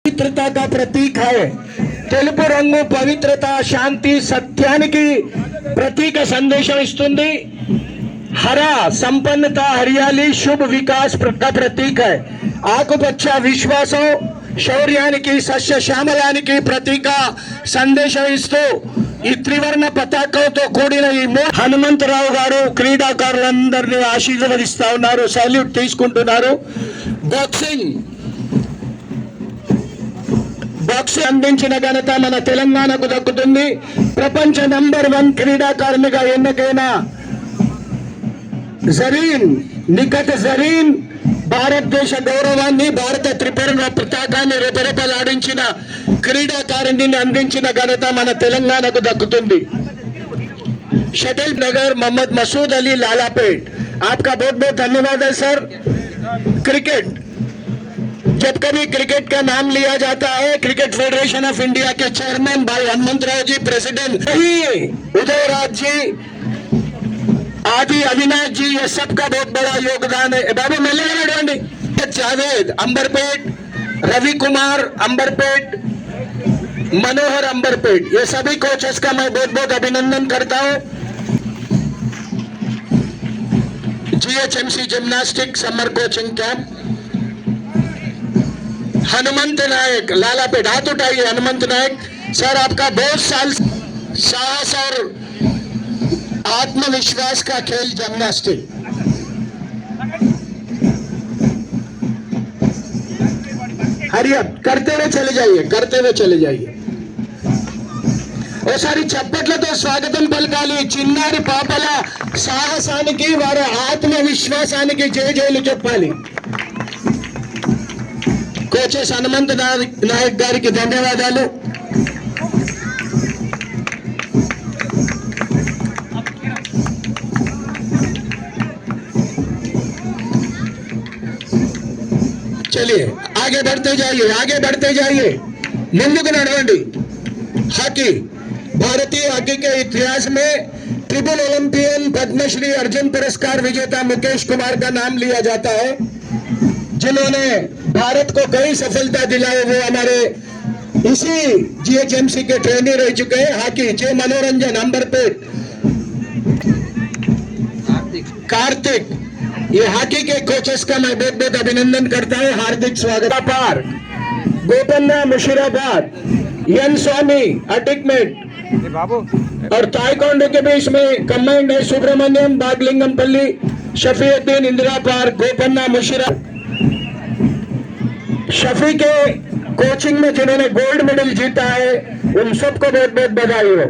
पवित्रता का प्रतीक है। తెలుపు రంగు పవిత్రత, శాంతి, సత్యానికి ప్రతీక సందేశం ఇస్తుంది। हरा संपन्नता, हरियाली, शुभ विकास का प्रतीक है। ఆకుపచ్చ విశ్వాసం, శౌర్యానికి, సస్య శ్యామలానికి ప్రతీక సందేశం ఇస్తూ ఈ త్రివర్ణ పతాకంతో కూడిన ఈ హనుమంతరావు గారు క్రీడాకారులందరినీ ఆశీర్వదిస్తా ఉన్నారు, సాల్యూట్ తీసుకుంటున్నారు। బాక్సింగ్ అందించిన ఘనత మన తెలంగాణకు దక్కుతుంది। ప్రపంచ నంబర్ 1 క్రీడాకారునిగా ఎన్నికైన జరీన్, నిఖత్ జరీన్ భారతదేశ గౌరవాన్ని, భారత త్రివర్ణ పతాకాన్ని రెపరెపలాడించిన క్రీడాకారుని అందించిన ఘనత మన తెలంగాణకు దక్కుతుంది। शटल नगर मोहम्मद मसूद अली लालापेट, आपका बहुत बहुत धन्यवाद है सर। क्रिकेट, जब कभी क्रिकेट का नाम लिया जाता है, क्रिकेट फेडरेशन ऑफ इंडिया के चेयरमैन भाई हनुमंतराव जी, प्रेसिडेंट उदयराज जी, आदि अविनाश जी, ये सबका बहुत बड़ा योगदान है। बाबू मेले जावेद अंबरपेट, रवि कुमार अंबरपेट, मनोहर अंबरपेट, ये सभी कोचेस का मैं बहुत बहुत अभिनंदन करता हूं। GHMC gymnastic summer coaching camp, Hanumanth Nayak Lalapet, हाथ उठाइए। हनुमंत नायक सर, आपका बहुत साल साहस और आत्मविश्वास का खेल जिम्नास्टिक। हरियप करते हुए चले जाइए, करते हुए चले जाइए। ओसारी चप्पట్లతో స్వాగతం పలకాలి। చిన్నారి పాపల సాహసానికి, వారి ఆత్మవిశ్వాసానికి జయజయలు చెప్పాలి। కోచెస్ హనుమంత్ నాయక్ గారికి ధన్యవాదాలు। चलिए आगे बढ़ते जाइए, आगे बढ़ते जाइए, ముందుకు నడవండి। హాకీ, भारतीय हॉकी के इतिहास में ट्रिपल ओलंपियन, पद्मश्री, अर्जुन पुरस्कार विजेता मुकेश कुमार का नाम लिया जाता है, जिन्होंने भारत को कई सफलता दिलाई। वो हमारे इसी GHMC के ट्रेनर रह चुके हैं। हॉकी जे मनोरंजन अंबरपेट, कार्तिक, ये हॉकी के कोचेस का मैं बहुत बहुत अभिनंदन करता हूं, हार्दिक स्वागत। पार्क, गोपन्ना मुशीराबाद, एन स्वामी अटिकमेट और ताइक्वांडो के बीच में कमांड है सुब्रमण्यम बागलिंगमपल्ली, शफीउद्दीन इंदिरा पार्क, गोपन्ना मुशीरा। शफी के कोचिंग में जिन्होंने गोल्ड मेडल जीता है, उन सबको बहुत बहुत बधाई हो।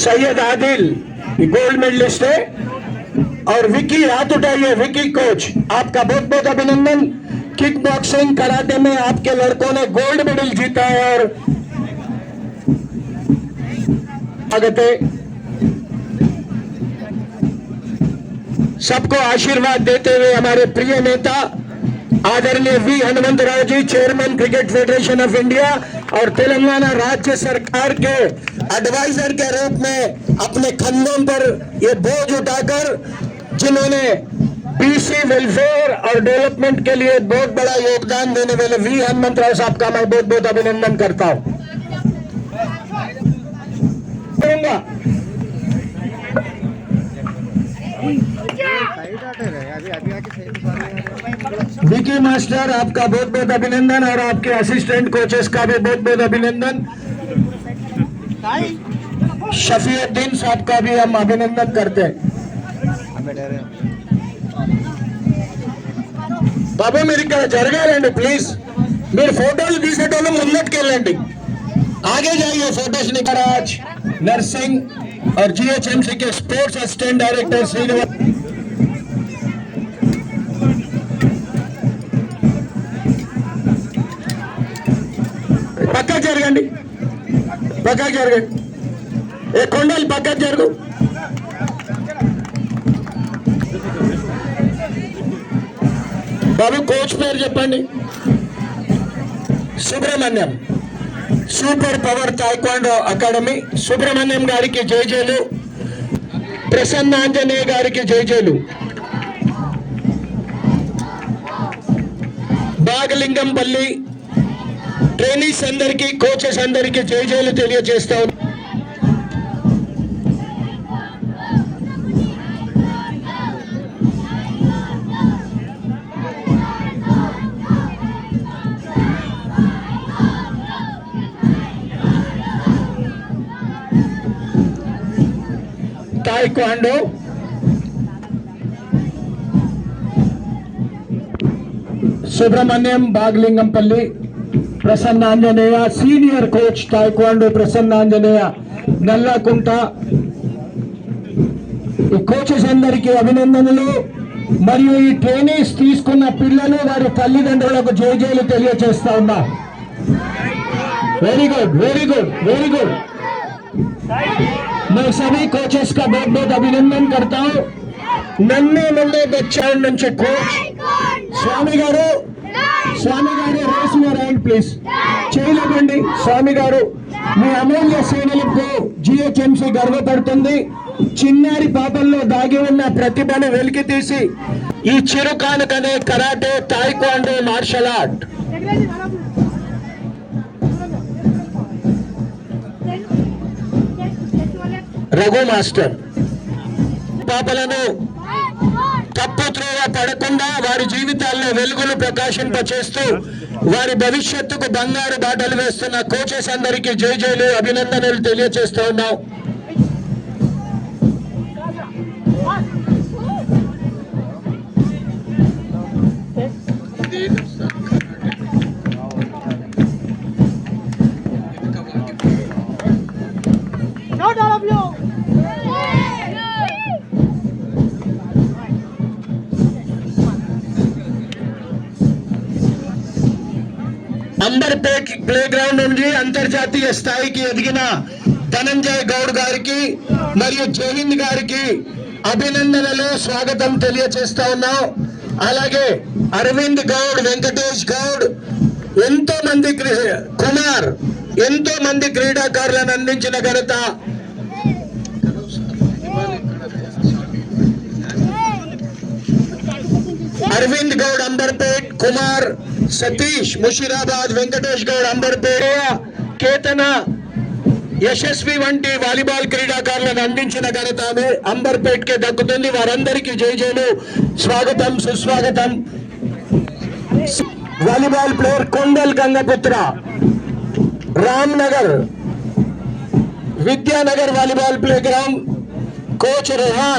सैयद आदिल गोल्ड मेडलिस्ट है, और विकी, हाथ उठाइए। विकी कोच, आपका बहुत बहुत अभिनंदन। किक बॉक्सिंग, कराटे में आपके लड़कों ने गोल्ड मेडल जीता है और स्वागत है। सबको आशीर्वाद देते हुए हमारे प्रिय नेता आदरणीय V Hanumantharao ji, chairman cricket federation of India और तेलंगाना राज्य सरकार के एडवाइजर के रूप में अपने कंधों पर ये बोझ उठाकर, जिन्होंने BC वेलफेयर और डेवलपमेंट के लिए बहुत बड़ा योगदान देने वाले वी हनुमंतराव साहब का मैं बहुत बहुत अभिनंदन करता हूं। विकी मास्टर, आपका बहुत बहुत अभिनंदन, और आपके असिस्टेंट कोचेस का भी बहुत बहुत अभिनंदन। शफीउद्दीन साहब का भी हम अभिनंदन करते हैं। बाबू मेरी जरगाలండి प्लीज, మీరు ఫోటోలు తీసేటోళ్ళు ముందుకు వెళ్ళండి, आगे जाइए। फोटोस निकराज नर्सिंग और GHMC के स्पोर्ट्स असिस्टेंट डायरेक्टर श्रीनिवास, పక్కకు జరగండి, పక్కకు జరగండి। ఏ కొండలు పక్కకు జరుగు। బాబు కోచ్ పేరు చెప్పండి। Subrahmanyam, super power taekwondo academy, Subrahmanyam గారికి జయజయలు, ప్రసన్న ఆంజనేయ గారికి జయజయలు। బాగలింగంపల్లి ట్రైనీస్ అందరికీ, కోచెస్ అందరికీ జైలు తెలియజేస్తా ఉన్నాం. Taekwondo Subrahmanyam Baghlingampally, Prasannanjaneya senior coach taekwondo Prasannanjaneya Nallakunta. ఈ కోచెస్ అందరికీ అభినందనలు. మరియు ఈ ట్రైనీస్ తీసుకున్న పిల్లలు వారి తల్లిదండ్రులకు జైలు తెలియజేస్తా ఉన్నా. Very good, very good, very good. मैं सभी कोचेस का बहुत बहुत अभिनंदन करता हूँ. नन्हे नन्हे बच्चों నుంచి కోచ్ స్వామి గారు, స్వామి గారు రేస్ యువర్ హ్యాండ్ ప్లీజ్. చేయలేదండి స్వామి గారు, మీ అమూల్య సేవలకు జిహెచ్ఎంసీ గర్వపడుతుంది. చిన్నారి పాపల్లో దాగి ఉన్న ప్రతిభను వెలికి తీసి ఈ చిరుకానుకనే karate, taekwondo, martial art Raghu master పాపలను తప్పుత్రోవ పడకుండా వారి జీవితాల్లో వెలుగులు ప్రకాశింపచేస్తూ వారి భవిష్యత్తుకు బంగారు బాటలు వేస్తున్న కోచెస్ అందరికీ జైలు అభినందనలు తెలియజేస్తూ ఉన్నాం. అంబర్పేట్ ప్లే గ్రౌండ్ నుండి అంతర్జాతీయ స్థాయికి ఎదిగిన ధనంజయ్ గౌడ్ గారికి మరియు జైహింద్ గారికి అభినందనలు, స్వాగతం తెలియజేస్తా ఉన్నాం. అలాగే అరవింద్ గౌడ్, వెంకటేష్ గౌడ్, ఎంతో మంది కుమార్, ఎంతో మంది క్రీడాకారులను అందించిన ఘనత అరవింద్ గౌడ్ అంబర్పేట్, కుమార్ సతీష్ ముషిరాబాద్, వెంకటేష్ గౌడ్ అంబర్పేట, కేతన యశస్వి వంటి వాలీబాల్ క్రీడాకారులను అందించిన ఘనత అంబర్పేట్ కే దక్కుతుంది. వారందరికీ జైలు, స్వాగతం, సుస్వాగతం. Volleyball player Kondal Gangaputra, Ramnagar Vidyanagar volleyball play ground coach Rehan.